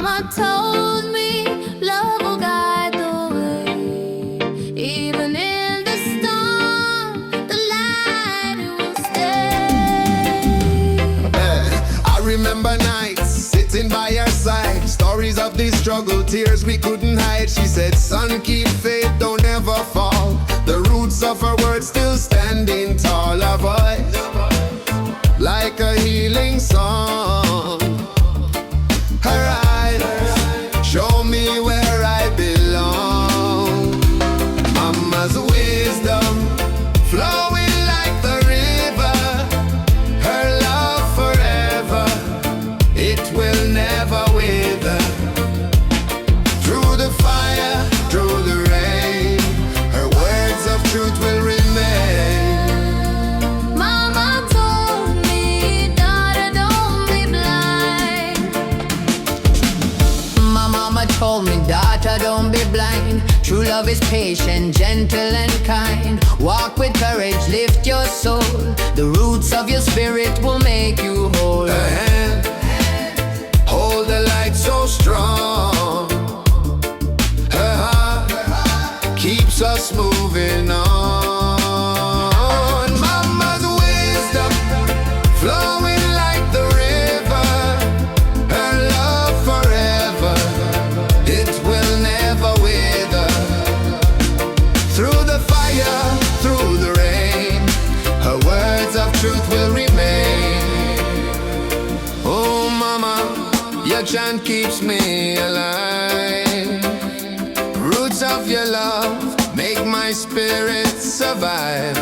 Mama told me love will guide the way. Even in the storm, the light will stay. I remember nights sitting by her side, stories of the struggle, tears we couldn't hide. She said, son, keep faith, don't ever fall. The roots of her words still standing tall. Her voice like a healing song. Her eyes show me where I belong. Mama's wisdom flowing like the river. Her love forever, it will never wither. Through the fire, through the rain, her words of truth will remain. Mama told me, daughter, don't be blind. My mama told me, daughter, don't be blind. True love is patient, gentle and kind. Walk with courage, lift your soul. The roots of your spirit will make you whole. Her hand, hold the light so strong. Her heart keeps us moving on. Mama's wisdom flowing like the river. Her love forever, it will never wither. Through the fire, through the rain, her words of truth will remain. Oh mama, your chant keeps me alive. Roots of your love make my spirit survive.